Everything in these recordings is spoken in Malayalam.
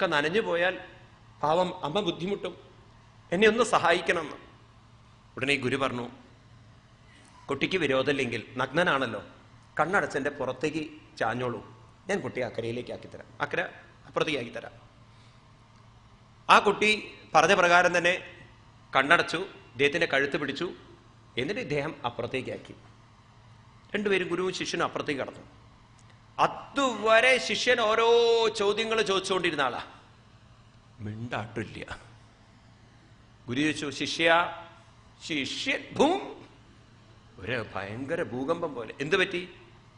അതൊക്കെ നനഞ്ഞു പോയാൽ പാവം അമ്മ ബുദ്ധിമുട്ടും, എന്നെ ഒന്ന് സഹായിക്കണം എന്ന്. ഉടനെ ഗുരു പറഞ്ഞു, കുട്ടിക്ക് വിരോധമില്ലെങ്കിൽ, നഗ്നനാണല്ലോ, കണ്ണടച്ചെൻ്റെ പുറത്തേക്ക് ചാഞ്ഞോളൂ, ഞാൻ കുട്ടിയെ അക്കരയിലേക്ക് ആക്കിത്തരാം, അക്കര അപ്പുറത്തേക്ക് ആക്കിത്തരാം. ആ കുട്ടി പറഞ്ഞ പ്രകാരം തന്നെ കണ്ണടച്ചു, ഇദ്ദേഹത്തിൻ്റെ കഴുത്ത് പിടിച്ചു, എന്നിട്ട് ഇദ്ദേഹം അപ്പുറത്തേക്കാക്കി. രണ്ടുപേരും ഗുരുവും ശിഷ്യനും അപ്പുറത്തേക്ക് കടന്നു. അതുവരെ ശിഷ്യൻ ഓരോ ചോദ്യങ്ങൾ ചോദിച്ചുകൊണ്ടിരുന്ന ആളാ, മിണ്ടാട്ടില്ല. ഗുരു ചോദിച്ചു, ശിഷ്യൻ ഭൂം, ഒരു ഭയങ്കര ഭൂകമ്പം പോലെ. എന്ത് പറ്റി?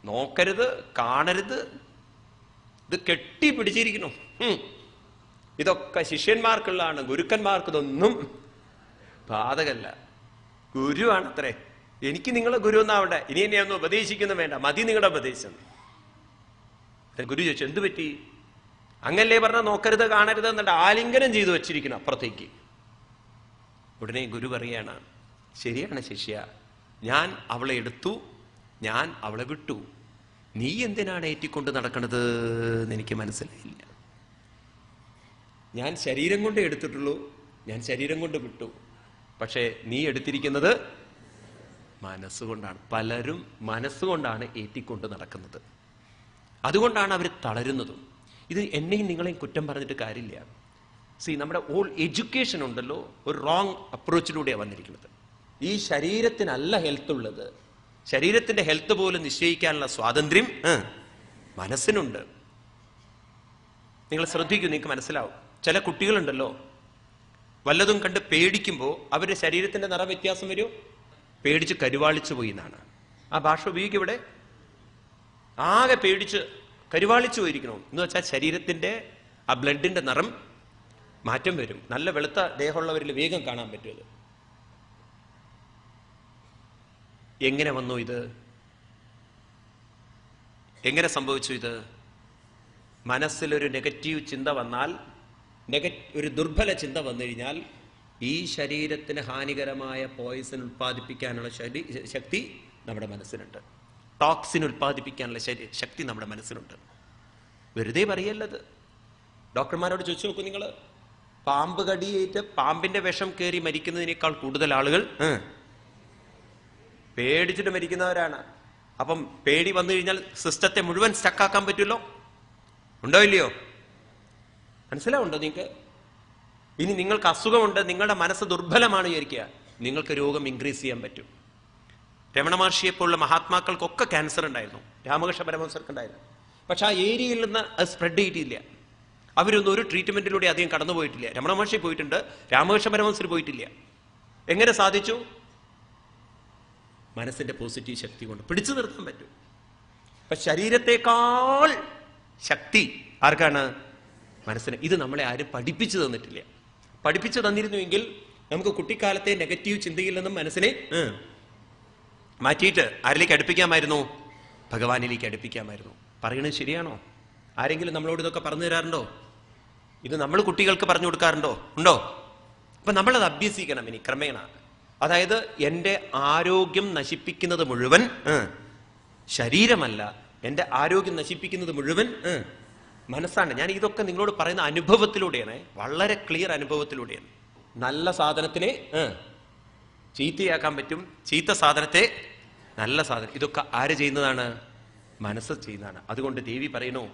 നോക്കരുത്, കാണരുത്, ഇത് കെട്ടി പിടിച്ചിരിക്കുന്നു. ഇതൊക്കെ ശിഷ്യന്മാർക്കുള്ളതാണ്, ഗുരുക്കന്മാർക്ക് ഇതൊന്നും ബാധകല്ല. ഗുരുവാണത്രേ. എനിക്ക് നിങ്ങളെ ഗുരു എന്നാവട്ടെ, ഇനി എന്നെ ഒന്നും ഉപദേശിക്കുന്നു വേണ്ട, മതി നിങ്ങളുടെ ഉപദേശം. ഗുരു ചോദിച്ചു, എന്ത് പറ്റി? അങ്ങല്ലേ പറഞ്ഞ നോക്കരുത് കാണരുത് എന്നിട്ട് ആലിംഗനം ചെയ്തു വച്ചിരിക്കണം അപ്പുറത്തേക്ക്. ഉടനെ ഗുരു പറയാണ്, ശരിയാണ് ശിഷ്യ, ഞാൻ അവളെ എടുത്തു, ഞാൻ അവളെ വിട്ടു, നീ എന്തിനാണ് ഏറ്റിക്കൊണ്ട് നടക്കണത് എന്ന് എനിക്ക് മനസ്സിലായില്ല. ഞാൻ ശരീരം കൊണ്ട് എടുത്തിട്ടുള്ളൂ, ഞാൻ ശരീരം കൊണ്ട് വിട്ടു, പക്ഷേ നീ എടുത്തിരിക്കുന്നത് മനസ്സുകൊണ്ടാണ്. പലരും മനസ്സുകൊണ്ടാണ് ഏറ്റിക്കൊണ്ട് നടക്കുന്നത്, അതുകൊണ്ടാണ് അവർ തളരുന്നതും. ഇത് എന്നെയും നിങ്ങളെയും കുറ്റം പറഞ്ഞിട്ട് കാര്യമില്ല. നമ്മുടെ ഓൾ എഡ്യൂക്കേഷൻ ഉണ്ടല്ലോ, ഒരു റോങ് അപ്രോച്ചിലൂടെയാണ് വന്നിരിക്കുന്നത്. ഈ ശരീരത്തിനല്ല ഹെൽത്ത് ഉള്ളത്, ശരീരത്തിന്റെ ഹെൽത്ത് പോലും നിശ്ചയിക്കാനുള്ള സ്വാതന്ത്ര്യം മനസ്സിനുണ്ട്. നിങ്ങൾ ശ്രദ്ധിക്കൂ, നിങ്ങൾക്ക് മനസ്സിലാവും. ചില കുട്ടികളുണ്ടല്ലോ, വല്ലതും കണ്ട് പേടിക്കുമ്പോൾ അവരുടെ ശരീരത്തിന്റെ നിറം വ്യത്യാസം വരും, പേടിച്ച് കരുവാളിച്ചു പോയി എന്നാണ് ആ ഭാഷ ഉപയോഗിക്കും. ഇവിടെ ആകെ പേടിച്ച് കരുവാളിച്ചു പോയിരിക്കണം എന്ന് വെച്ചാൽ ശരീരത്തിന്റെ ആ ബ്ലഡിന്റെ നിറം മാറ്റം വരും. നല്ല വെളുത്ത ദേഹമുള്ളവരിൽ വേഗം കാണാൻ പറ്റും. എങ്ങനെ വന്നു ഇത്? എങ്ങനെ സംഭവിച്ചു ഇത്? മനസ്സിലൊരു നെഗറ്റീവ് ചിന്ത വന്നാൽ, ഒരു ദുർബല ചിന്ത വന്നു കഴിഞ്ഞാൽ ഈ ശരീരത്തിന് ഹാനികരമായ പോയിസൺ ഉൽപ്പാദിപ്പിക്കാനുള്ള ശക്തി നമ്മുടെ മനസ്സിനുണ്ട്. ടോക്സിൻ ഉൽപ്പാദിപ്പിക്കാനുള്ള ശക്തി നമ്മുടെ മനസ്സിനുണ്ട്. വെറുതെ പറയല്ലത്. ഡോക്ടർമാരോട് ചോദിച്ചു നോക്കൂ നിങ്ങൾ, പാമ്പ് കടിയേറ്റ് പാമ്പിന്റെ വിഷം കയറി മരിക്കുന്നതിനേക്കാൾ കൂടുതൽ ആളുകൾ പേടിച്ചിട്ട് മരിക്കുന്നവരാണ്. അപ്പം പേടി വന്നു കഴിഞ്ഞാൽ സിസ്റ്റത്തെ മുഴുവൻ സ്റ്റക്കാക്കാൻ പറ്റുമല്ലോ, ഉണ്ടോ ഇല്ലയോ? മനസ്സിലാവുണ്ടോ നിങ്ങൾക്ക്? ഇനി നിങ്ങൾക്ക് അസുഖമുണ്ട്, നിങ്ങളുടെ മനസ്സ് ദുർബലമാണ് വിചാരിക്കുക, നിങ്ങൾക്ക് രോഗം ഇൻക്രീസ് ചെയ്യാൻ പറ്റും. രമണ മഹർഷിയെപ്പോലുള്ള മഹാത്മാക്കൾക്കൊക്കെ ക്യാൻസർ ഉണ്ടായിരുന്നു, രാമകൃഷ്ണ പരമഹംസർക്ക് ഉണ്ടായിരുന്നു. പക്ഷെ ആ ഏരിയയിൽ നിന്ന് അത് സ്പ്രെഡ് ചെയ്തിട്ടില്ല. അവരൊന്നും ഒരു ട്രീറ്റ്മെന്റിലൂടെ അധികം കടന്നു പോയിട്ടില്ല. രമണ മഹർഷി പോയിട്ടുണ്ട്, രാമകൃഷ്ണ പരമഹംസർ പോയിട്ടില്ല. എങ്ങനെ സാധിച്ചു? മനസ്സിന്റെ പോസിറ്റീവ് ശക്തി കൊണ്ട് പിടിച്ചു നിർത്താൻ പറ്റും. അപ്പൊ ശരീരത്തെക്കാൾ ശക്തി ആർക്കാണ്? മനസ്സിന്. ഇത് നമ്മളെ ആരും പഠിപ്പിച്ചു തന്നിട്ടില്ല. പഠിപ്പിച്ചു തന്നിരുന്നുവെങ്കിൽ നമുക്ക് കുട്ടിക്കാലത്തെ നെഗറ്റീവ് ചിന്തയിൽ നിന്നും മനസ്സിനെ മാറ്റിയിട്ട് ആരിലേക്ക് അടുപ്പിക്കാമായിരുന്നു? ഭഗവാനിലേക്ക് അടുപ്പിക്കാമായിരുന്നു. പറയണത് ശരിയാണോ? ആരെങ്കിലും നമ്മളോട് ഇതൊക്കെ പറഞ്ഞു തരാറുണ്ടോ? ഇത് നമ്മൾ കുട്ടികൾക്ക് പറഞ്ഞു കൊടുക്കാറുണ്ടോ? ഉണ്ടോ? അപ്പൊ നമ്മളത് അഭ്യസിക്കണം ഇനി ക്രമേണ. അതായത് എൻ്റെ ആരോഗ്യം നശിപ്പിക്കുന്നത് മുഴുവൻ ശരീരമല്ല, എൻ്റെ ആരോഗ്യം നശിപ്പിക്കുന്നത് മുഴുവൻ മനസ്സാണ്. ഞാൻ ഇതൊക്കെ നിങ്ങളോട് പറയുന്ന അനുഭവത്തിലൂടെയാണ്, വളരെ ക്ലിയർ അനുഭവത്തിലൂടെയാണ്. നല്ല സാധനത്തിനെ ചീത്തയാക്കാൻ പറ്റും, ചീത്ത സാധനത്തെ നല്ല സാധനം. ഇതൊക്കെ ആര് ചെയ്യുന്നതാണ്? മനസ്സ് ചെയ്യുന്നതാണ്. അതുകൊണ്ട് ദേവി പറയുന്നു,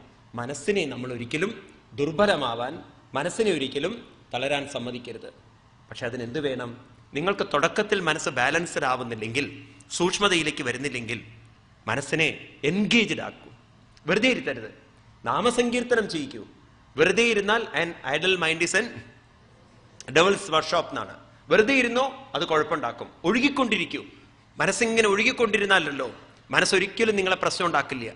മനസ്സിനെ നമ്മൾ ഒരിക്കലും ദുർബലമാവാൻ, മനസ്സിനെ ഒരിക്കലും തളരാൻ സമ്മതിക്കരുത്. പക്ഷെ അതിനെന്ത് വേണം? നിങ്ങൾക്ക് തുടക്കത്തിൽ മനസ്സ് ബാലൻസ്ഡ് ആവുന്നില്ലെങ്കിൽ, സൂക്ഷ്മതയിലേക്ക് വരുന്നില്ലെങ്കിൽ മനസ്സിനെ എൻഗേജ്ഡ് ആക്കൂ. വെറുതെ ഇരുത്തരുത്. നാമസങ്കീർത്തനം ചെയ്യിക്കൂ. വെറുതെ ഇരുന്നാൽ an idle mind is an devil's workshop എന്നാണ്. വെറുതെ ഇരുന്നോ അത് കുഴപ്പമുണ്ടാക്കും. ഒഴുകിക്കൊണ്ടിരിക്കൂ. മനസ്സിങ്ങനെ ഒഴുകിക്കൊണ്ടിരുന്നാലല്ലോ, മനസ്സൊരിക്കലും നിങ്ങളെ പ്രശ്നം ഉണ്ടാക്കില്ല.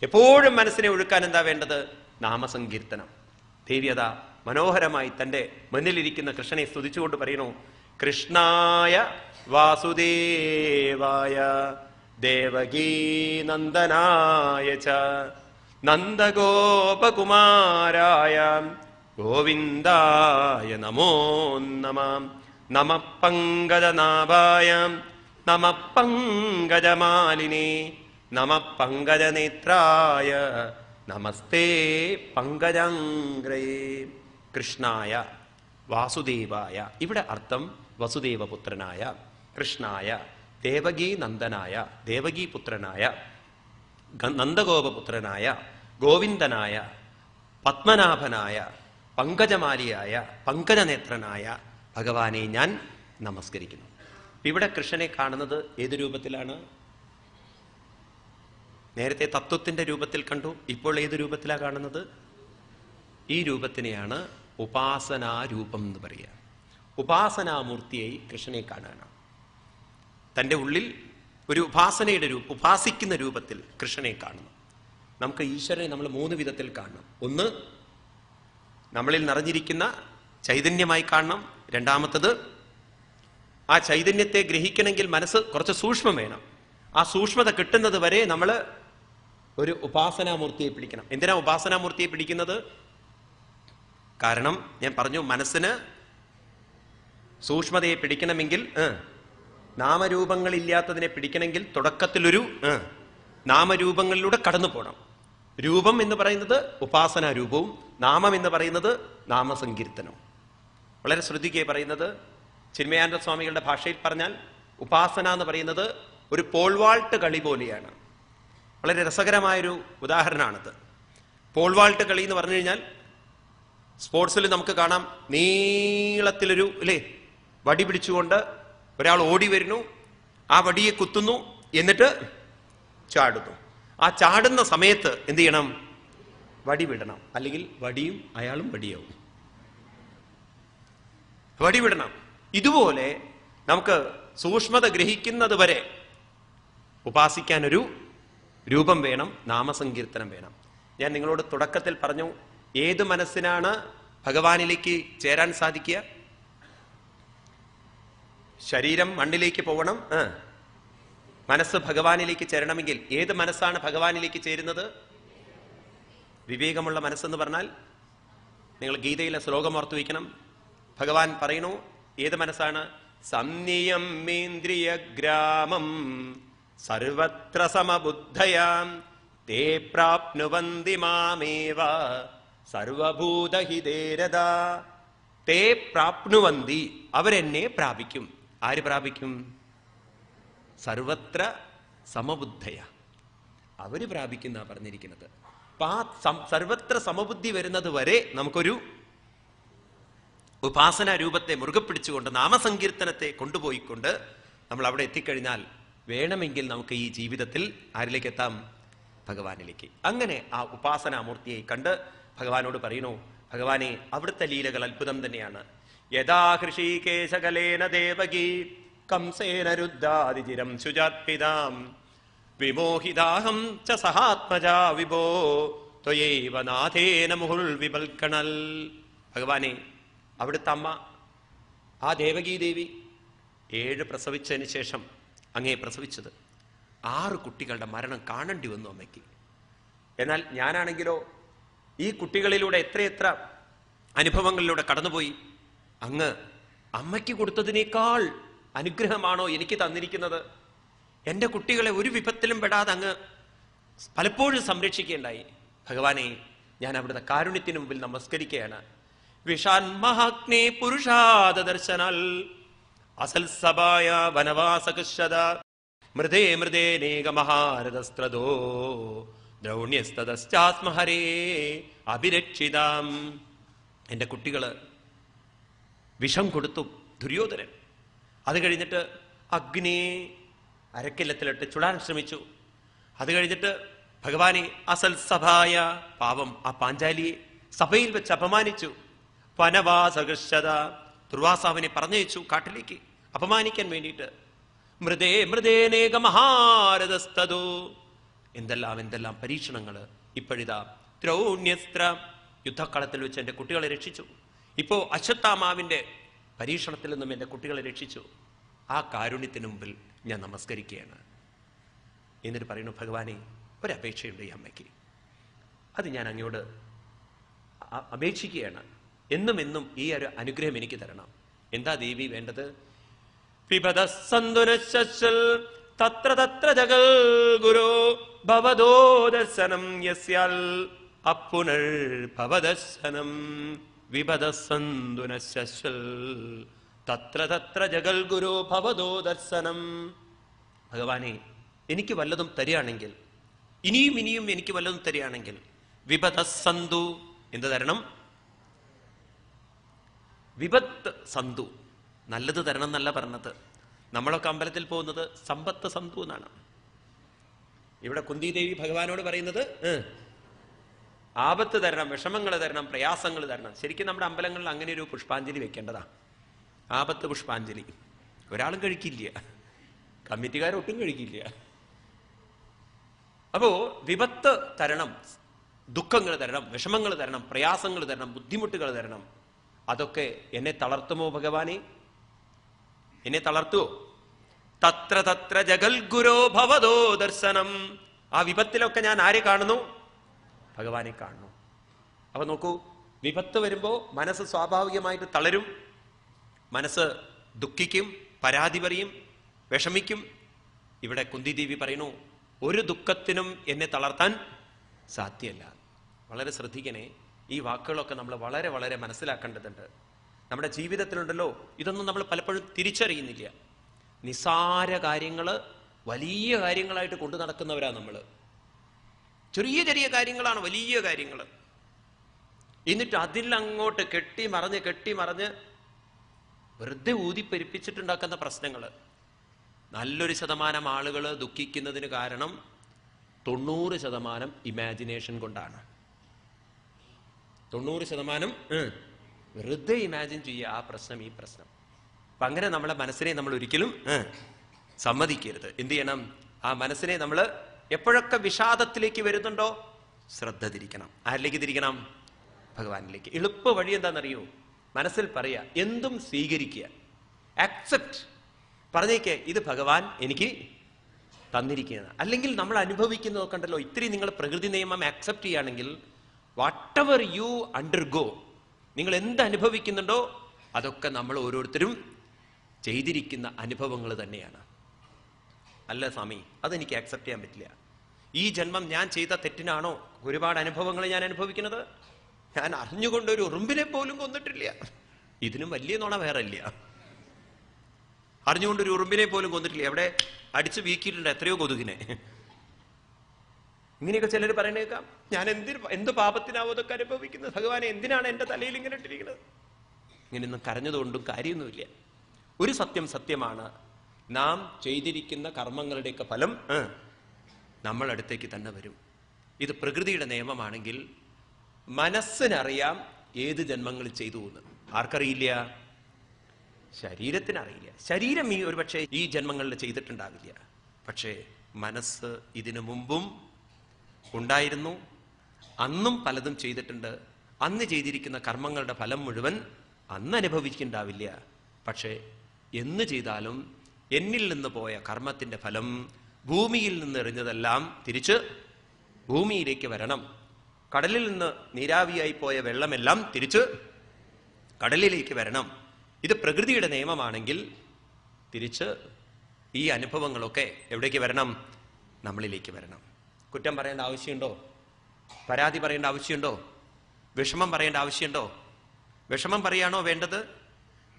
എപ്പോഴും മനസ്സിനെ ഒഴുക്കാൻ എന്താ വേണ്ടത്? നാമസങ്കീർത്തനം. ദേവ്യത മനോഹരമായി തൻ്റെ മുന്നിലിരിക്കുന്ന കൃഷ്ണനെ സ്തുതിച്ചുകൊണ്ട് പറയുന്നു, കൃഷ്ണായ വാസുദേവായ ദേവകീ നന്ദനായ ച നന്ദഗോപകുമാരായ ഗോവിന്ദായ നമോ നമഃ. നമഃ പങ്കജനാഭായ നമഃ പങ്കജമാലിനേ നമഃ പങ്കജനേത്രായ നമസ്തേ പങ്കജാംഗ്രയേ. കൃഷ്ണായ വാസുദേവായ, ഇവിടെ അർത്ഥം വസുദേവപുത്രനായ, കൃഷ്ണായ ദേവകീ നന്ദനായ, ദേവകീപുത്രനായ, നന്ദഗോപപുത്രനായ, ഗോവിന്ദനായ, പത്മനാഭനായ, പങ്കജമാലിയായ, പങ്കജനേത്രനായ ഭഗവാനെ ഞാൻ നമസ്കരിക്കുന്നു. ഇവിടെ കൃഷ്ണനെ കാണുന്നത് ഏത് രൂപത്തിലാണ്? നേരത്തെ തത്വത്തിന്റെ രൂപത്തിൽ കണ്ടു, ഇപ്പോൾ ഏത് രൂപത്തിലാണ് കാണുന്നത്? ഈ രൂപത്തിനെയാണ് ഉപാസനാരൂപം എന്ന് പറയുക. ഉപാസനാമൂർത്തിയായി കൃഷ്ണനെ കാണാനാണ്. തൻ്റെ ഉള്ളിൽ ഒരു ഉപാസനയുടെ ഉപാസിക്കുന്ന രൂപത്തിൽ കൃഷ്ണനെ കാണുന്നു. നമുക്ക് ഈശ്വരനെ നമ്മൾ 3 വിധത്തിൽ കാണണം. ഒന്ന്, നമ്മളിൽ നിറഞ്ഞിരിക്കുന്ന ചൈതന്യമായി കാണണം. രണ്ടാമത്തത്, ആ ചൈതന്യത്തെ ഗ്രഹിക്കണമെങ്കിൽ മനസ്സ് കുറച്ച് സൂക്ഷ്മം വേണം. ആ സൂക്ഷ്മത കിട്ടുന്നത് വരെ നമ്മൾ ഒരു ഉപാസനാമൂർത്തിയെ പിടിക്കണം. എന്തിനാ ഉപാസനാമൂർത്തിയെ പിടിക്കുന്നത്? കാരണം ഞാൻ പറഞ്ഞു, മനസ്സിന് സൂക്ഷ്മതയെ പിടിക്കണമെങ്കിൽ, നാമരൂപങ്ങളില്ലാത്തതിനെ പിടിക്കണമെങ്കിൽ തുടക്കത്തിലൊരു നാമരൂപങ്ങളിലൂടെ കടന്നു പോകണം. രൂപം എന്ന് പറയുന്നത് ഉപാസനാ രൂപവും, നാമം എന്ന് പറയുന്നത് നാമസങ്കീർത്തനവും. വളരെ ശ്രദ്ധിക്കുക പറയുന്നത്. ചിന്മയാനന്ദ സ്വാമികളുടെ ഭാഷയിൽ പറഞ്ഞാൽ ഉപാസന എന്ന് പറയുന്നത് ഒരു പോൾവാൾട്ട് കളി പോലെയാണ്. വളരെ രസകരമായൊരു ഉദാഹരണമാണിത്. പോൾവാൾട്ട് കളി എന്ന് പറഞ്ഞു കഴിഞ്ഞാൽ സ്പോർട്സിൽ നമുക്ക് കാണാം, നീളത്തിലൊരു വടി പിടിച്ചുകൊണ്ട് ഒരാൾ ഓടി വരുന്നു, ആ വടിയെ കുത്തുന്നു, എന്നിട്ട് ചാടുന്നു. ആ ചാടുന്ന സമയത്ത് എന്ത് ചെയ്യണം? വടി വിടണം, അല്ലെങ്കിൽ വടിയും അയാളും വടിയാവും. വടി വിടണം. ഇതുപോലെ നമുക്ക് സൂക്ഷ്മത ഗ്രഹിക്കുന്നത് വരെ ഉപാസിക്കാനൊരു രൂപം വേണം, നാമസങ്കീർത്തനം വേണം. ഞാൻ നിങ്ങളോട് തുടക്കത്തിൽ പറഞ്ഞു, ഏത് മനസ്സിനാണ് ഭഗവാനിലേക്ക് ചേരാൻ സാധിക്കുക? ശരീരം മണ്ണിലേക്ക് പോകണം, മനസ്സ് ഭഗവാനിലേക്ക് ചേരണമെങ്കിൽ ഏത് മനസ്സാണ് ഭഗവാനിലേക്ക് ചേരുന്നത്? വിവേകമുള്ള മനസ്സെന്ന് പറഞ്ഞാൽ, നിങ്ങൾ ഗീതയിലെ ശ്ലോകം ഓർത്തു വയ്ക്കണം. ഭഗവാൻ പറയുന്നു, ഏത് മനസ്സാണ്? സംനിയമേന്ദ്രിയ ഗ്രാമം സർവത്ര സമബുദ്ധയാം തേ പ്രാപ്നുവന്തി മാമേവ സർവഭൂതഹിതേരദാ. തേ പ്രാപ്നുവന്തി, അവരെന്നെ പ്രാപിക്കും. ആര് പ്രാപിക്കും? സർവത്ര സമബുദ്ധയ, അവര് പ്രാപിക്കുന്ന പറഞ്ഞിരിക്കുന്നത്. അപ്പൊ ആ സർവത്ര സമബുദ്ധി വരുന്നത് വരെ നമുക്കൊരു ഉപാസനാ രൂപത്തെ മുറുകെ പിടിച്ചുകൊണ്ട് നാമസങ്കീർത്തനത്തെ കൊണ്ടുപോയിക്കൊണ്ട് നമ്മൾ അവിടെ എത്തിക്കഴിഞ്ഞാൽ വേണമെങ്കിൽ നമുക്ക് ഈ ജീവിതത്തിൽ ആരിലേക്ക് എത്താം? ഭഗവാനിലേക്ക്. അങ്ങനെ ആ ഉപാസനാമൂർത്തിയെ കണ്ട് ഭഗവാനോട് പറയുന്നു, ഭഗവാനെ, അവിടുത്തെ ലീലകൾ അത്ഭുതം തന്നെയാണ്. യഥാ ഹൃഷീകേശകലേന ദേവകീ കംസേന രുദ്ധാതിചിരം ശുചാത്പിതാം വിമോഹിതാഹം ച സഹാത്മജാ വിഭോ ത്വയൈവ നാഥേന മുഹുൽ വിപൽക്കണൽ. ഭഗവാനെ, അവിടുത്തെ അമ്മ ആ ദേവകീ ദേവി 7 പ്രസവിച്ചതിന് ശേഷം അങ്ങേ പ്രസവിച്ചത് 6 കുട്ടികളുടെ മരണം കാണേണ്ടി വന്നു അമ്മയ്ക്ക്. എന്നാൽ ഞാനാണെങ്കിലോ ഈ കുട്ടികളിലൂടെ എത്രയെത്ര അനുഭവങ്ങളിലൂടെ കടന്നുപോയി. അങ്ങ് അമ്മയ്ക്ക് കൊടുത്തതിനേക്കാൾ അനുഗ്രഹമാണോ എനിക്ക് തന്നിരിക്കുന്നത്? എൻ്റെ കുട്ടികളെ ഒരു വിപത്തിലും പെടാതെ അങ്ങ് പലപ്പോഴും സംരക്ഷിക്കേണ്ടായി. ഭഗവാനെ, ഞാൻ അവിടുത്തെ കാരുണ്യത്തിന് മുമ്പിൽ നമസ്കരിക്കുകയാണ്. വിഷാൻമഹാഗ്നേ പുരുഷാദർശനാൽ അസൽസഭായ വനവാസകശത മൃദേ മൃദേനേകമഹാരഥസ്ത്രദോ ദ്രൗണ്യസ്തദശ്ചാത്മഹരേ അഭിരക്ഷിതാം. എൻ്റെ കുട്ടികള് വിഷം കൊടുത്തു ദുര്യോധനൻ. അത് കഴിഞ്ഞിട്ട് അഗ്നിയെ അരക്കില്ലത്തിലിട്ട് ചുടാൻ ശ്രമിച്ചു. അത് കഴിഞ്ഞിട്ട് ഭഗവാനെ അസൽസഭായ, പാവം ആ പാഞ്ചാലിയെ സഭയിൽ വെച്ച് അപമാനിച്ചു. വനവാസകൃശത, ദുർവാസാവിനെ പറഞ്ഞയച്ചു കാട്ടിലേക്ക് അപമാനിക്കാൻ വേണ്ടിയിട്ട്. മൃദേ മൃദേനേകമഹാരഥസ്തദോ, എന്തെല്ലാം പരീക്ഷണങ്ങള്. ഇപ്പോഴിതാ ദ്രൗണ്യസ്ത്ര, യുദ്ധക്കളത്തിൽ വെച്ച് എൻ്റെ കുട്ടികളെ രക്ഷിച്ചു. ഇപ്പോ അശ്വത്ഥാമാവിന്റെ പരീക്ഷണത്തിൽ നിന്നും എൻ്റെ കുട്ടികളെ രക്ഷിച്ചു. ആ കാരുണ്യത്തിന് മുമ്പിൽ ഞാൻ നമസ്കരിക്കുകയാണ്. എന്നിട്ട് പറയുന്നു, ഭഗവാനെ, ഒരപേക്ഷയുണ്ട് ഈ അമ്മയ്ക്ക്. അത് ഞാൻ അങ്ങയോട് അപേക്ഷിക്കുകയാണ്. എന്നും ഈ ഒരു അനുഗ്രഹം എനിക്ക് തരണം. എന്താ ദേവി വേണ്ടത്? പിബത സന്തുനശ്ശൽ തത്ര തത്ര ജഗൽ ഗുരു ഭവദോ ദർശനം യസ്യാൽ അപ്പുനർ ഭവദർശനം വിപദസന്തു നശ്യശ്വൽ തത്ര തത്ര ജഗൽ ഗുരു ഭവദോ ദർശനം. ഭഗവാനെ, എനിക്ക് വല്ലതും തരികയാണെങ്കിൽ, ഇനിയും ഇനിയും എനിക്ക് വല്ലതും തരികയാണെങ്കിൽ, വിപദസന്തു, എന്ത് തരണം? വിപത്ത് സന്തു, നല്ലത് തരണം എന്നല്ല പറഞ്ഞത്. നമ്മളൊക്കെ അമ്പലത്തിൽ പോകുന്നത് സമ്പത്ത് സന്തു എന്നാണ്. ഇവിടെ കുന്തിദേവി ഭഗവാനോട് പറയുന്നത് ആപത്ത് തരണം, വിഷമങ്ങൾ തരണം, പ്രയാസങ്ങൾ തരണം. ശരിക്കും നമ്മുടെ അമ്പലങ്ങളിൽ അങ്ങനെ ഒരു പുഷ്പാഞ്ജലി വെക്കേണ്ടതാ. ആപത്ത് പുഷ്പാഞ്ജലി ഒരാളും കഴിക്കില്ല, കമ്മിറ്റിക്കാരൊട്ടും കഴിക്കില്ല. അപ്പോ വിപത്ത് തരണം, ദുഃഖങ്ങൾ തരണം, വിഷമങ്ങൾ തരണം, പ്രയാസങ്ങൾ തരണം, ബുദ്ധിമുട്ടുകൾ തരണം. അതൊക്കെ എന്നെ തളർത്തുമോ ഭഗവാനെ? എന്നെ തളർത്തുവോ? തത്ര തത്ര ജഗൽ ഗുരോ ഭവദോ ദർശനം. ആ വിപത്തിലൊക്കെ ഞാൻ ആരെ കാണുന്നു? ഭഗവാനെ കാണുന്നു. അപ്പൊ നോക്കൂ, വിപത്ത് വരുമ്പോ മനസ്സ് സ്വാഭാവികമായിട്ട് തളരും, മനസ്സ് ദുഃഖിക്കും, പരാതി പറയും, വിഷമിക്കും. ഇവിടെ കുന്തിദേവി പറയുന്നു, ഒരു ദുഃഖത്തിനും എന്നെ തളർത്താൻ സാധ്യമല്ല. വളരെ ശ്രദ്ധിക്കണേ, ഈ വാക്കുകളൊക്കെ നമ്മൾ വളരെ വളരെ മനസ്സിലാക്കേണ്ടതുണ്ട്. നമ്മുടെ ജീവിതത്തിലുണ്ടല്ലോ, ഇതൊന്നും നമ്മൾ പലപ്പോഴും തിരിച്ചറിയുന്നില്ല. നിസ്സാര കാര്യങ്ങള് വലിയ കാര്യങ്ങളായിട്ട് കൊണ്ടു നടക്കുന്നവരാ നമ്മൾ. ചെറിയ ചെറിയ കാര്യങ്ങളാണ് വലിയ കാര്യങ്ങൾ. എന്നിട്ട് അതിൽ അങ്ങോട്ട് കെട്ടിമറിഞ്ഞ് വെറുതെ ഊതിപ്പെരിപ്പിച്ചിട്ടുണ്ടാക്കുന്ന പ്രശ്നങ്ങൾ. നല്ലൊരു ശതമാനം ആളുകൾ ദുഃഖിക്കുന്നതിന് കാരണം 90% ഇമാജിനേഷൻ കൊണ്ടാണ്. 90% വെറുതെ ഇമാജിൻ ചെയ്യുക ആ പ്രശ്നം, ഈ പ്രശ്നം. അപ്പൊ അങ്ങനെ നമ്മളെ മനസ്സിനെ നമ്മൾ ഒരിക്കലും സമ്മതിക്കരുത്. എന്ത് ചെയ്യണം? ആ മനസ്സിനെ നമ്മൾ എപ്പോഴൊക്കെ വിഷാദത്തിലേക്ക് വരുന്നുണ്ടോ ശ്രദ്ധ തിരിക്കണം. ആരിലേക്ക് തിരിക്കണം? ഭഗവാനിലേക്ക്. എളുപ്പ വഴി എന്താണെന്നറിയോ? മനസ്സിൽ പറയാ, എന്തും സ്വീകരിക്കുക, ആക്സെപ്റ്റ്. പറഞ്ഞേക്ക്, ഇത് ഭഗവാൻ എനിക്ക് തന്നിരിക്കുകയാണ്. അല്ലെങ്കിൽ നമ്മൾ അനുഭവിക്കുന്നതൊക്കെ ഉണ്ടല്ലോ, ഇത്തിരി നിങ്ങൾ പ്രകൃതി നിയമം ആക്സെപ്റ്റ് ചെയ്യുകയാണെങ്കിൽ വാട്ട് എവർ യു അണ്ടർഗോ, നിങ്ങൾ എന്ത് അനുഭവിക്കുന്നുണ്ടോ അതൊക്കെ നമ്മൾ ഓരോരുത്തരും ചെയ്തിരിക്കുന്ന അനുഭവങ്ങൾ തന്നെയാണ്. അല്ല സ്വാമി, അതെനിക്ക് ആക്സെപ്റ്റ് ചെയ്യാൻ പറ്റില്ല. ഈ ജന്മം ഞാൻ ചെയ്ത തെറ്റിനാണോ ഒരുപാട് അനുഭവങ്ങൾ ഞാൻ അനുഭവിക്കുന്നത്? ഞാൻ അറിഞ്ഞുകൊണ്ട് ഒരു ഉറുമ്പിനെ പോലും കൊന്നിട്ടില്ല. ഇതിനും വലിയ നുണ വേറെ ഇല്ല. അറിഞ്ഞുകൊണ്ട് ഒരു ഉറുമ്പിനെ പോലും കൊന്നിട്ടില്ല. എവിടെ അടിച്ച് വീക്കിയിട്ടുണ്ട് എത്രയോ കൊതുകിനെ. ഇങ്ങനെയൊക്കെ ചിലർ പറയണേക്കാം, ഞാൻ എന്ത് പാപത്തിനാവോ അതൊക്കെ അനുഭവിക്കുന്നത്, ഭഗവാനെ എന്തിനാണ് എന്റെ തലയിൽ ഇങ്ങനെ ഇട്ടിരിക്കുന്നത്? ഇങ്ങനെയൊന്നും കരഞ്ഞതുകൊണ്ടും കാര്യമൊന്നുമില്ല. ഒരു സത്യം സത്യമാണ്, നാം ചെയ്തിരിക്കുന്ന കർമ്മങ്ങളുടെയൊക്കെ ഫലം നമ്മളടുത്തേക്ക് തന്നെ വരും. ഇത് പ്രകൃതിയുടെ നിയമമാണെങ്കിൽ മനസ്സിനറിയാം ഏത് ജന്മങ്ങൾ ചെയ്തു എന്ന്. ആർക്കറിയില്ല? ശരീരത്തിനറിയില്ല. ശരീരം ഒരുപക്ഷെ ഈ ജന്മങ്ങളിൽ ചെയ്തിട്ടുണ്ടാവില്ല. പക്ഷേ മനസ്സ് ഇതിനു മുമ്പും ഉണ്ടായിരുന്നു, അന്നും പലതും ചെയ്തിട്ടുണ്ട്. അന്ന് ചെയ്തിരിക്കുന്ന കർമ്മങ്ങളുടെ ഫലം മുഴുവൻ അന്ന് അനുഭവിച്ചിട്ടുണ്ടാവില്ല. പക്ഷേ എന്ന് ചെയ്താലും എന്നിൽ നിന്ന് പോയ കർമ്മത്തിന്റെ ഫലം, ഭൂമിയിൽ നിന്ന് എറിഞ്ഞതെല്ലാം തിരിച്ച് ഭൂമിയിലേക്ക് വരണം. കടലിൽ നിന്ന് നീരാവിയായി പോയ വെള്ളമെല്ലാം തിരിച്ച് കടലിലേക്ക് വരണം. ഇത് പ്രകൃതിയുടെ നിയമമാണെങ്കിൽ തിരിച്ച് ഈ അനുഭവങ്ങളൊക്കെ എവിടേക്ക് വരണം? നമ്മളിലേക്ക് വരണം. കുറ്റം പറയേണ്ട ആവശ്യമുണ്ടോ? പരാതി പറയേണ്ട ആവശ്യമുണ്ടോ? വിഷമം പറയേണ്ട ആവശ്യമുണ്ടോ? വിഷമം പറയാണോ വേണ്ടത്?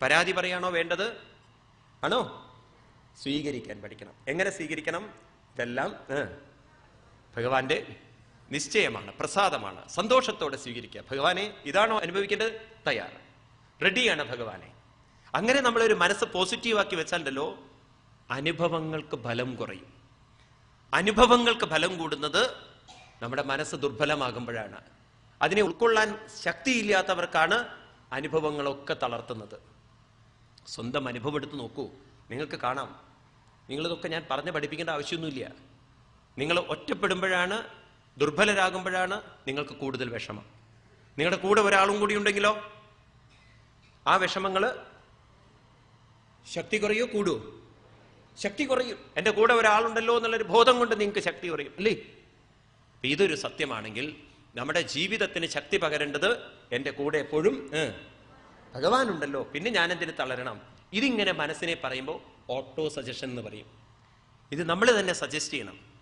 പരാതി പറയാണോ വേണ്ടത്? ആണോ? സ്വീകരിക്കാൻ പഠിക്കണം. എങ്ങനെ സ്വീകരിക്കണം? ഇതെല്ലാം ഭഗവാന്റെ നിശ്ചയമാണ്, പ്രസാദമാണ്. സന്തോഷത്തോടെ സ്വീകരിക്കുക. ഭഗവാനെ ഇതാണോ അനുഭവിക്കേണ്ടത്? തയ്യാർ, റെഡിയാണ് ഭഗവാനെ. അങ്ങനെ നമ്മളൊരു മനസ്സ് പോസിറ്റീവാക്കി വെച്ചാലല്ലോ അനുഭവങ്ങൾക്ക് ഫലം കുറയും. അനുഭവങ്ങൾക്ക് ഫലം കൂടുന്നത് നമ്മുടെ മനസ്സ് ദുർബലമാകുമ്പോഴാണ്. അതിനെ ഉൾക്കൊള്ളാൻ ശക്തിയില്ലാത്തവർക്കാണ് അനുഭവങ്ങളൊക്കെ തളർത്തുന്നത്. സ്വന്തം അനുഭവം എടുത്ത് നോക്കൂ, നിങ്ങൾക്ക് കാണാം. നിങ്ങളിതൊക്കെ ഞാൻ പറഞ്ഞ് പഠിപ്പിക്കേണ്ട ആവശ്യമൊന്നുമില്ല. നിങ്ങൾ ഒറ്റപ്പെടുമ്പോഴാണ്, ദുർബലരാകുമ്പോഴാണ് നിങ്ങൾക്ക് കൂടുതൽ വിഷമം. നിങ്ങളുടെ കൂടെ ഒരാളും കൂടി ഉണ്ടെങ്കിലോ ആ വിഷമങ്ങൾ ശക്തി കുറയോ കൂടുമോ? ശക്തി കുറയും. എൻ്റെ കൂടെ ഒരാളുണ്ടല്ലോ എന്നുള്ളൊരു ബോധം കൊണ്ട് നിങ്ങൾക്ക് ശക്തി കുറയും, അല്ലേ? അപ്പൊ ഇതൊരു സത്യമാണെങ്കിൽ നമ്മുടെ ജീവിതത്തിന് ശക്തി പകരേണ്ടത് എൻ്റെ കൂടെ എപ്പോഴും ഭഗവാനുണ്ടല്ലോ, പിന്നെ ഞാൻ എന്തിന് തളരണം? ഇതിങ്ങനെ മനസ്സിനെ പറയുമ്പോൾ ഓട്ടോ സജഷൻ എന്ന് പറയും. ഇത് നമ്മൾ തന്നെ സജസ്റ്റ് ചെയ്യണം.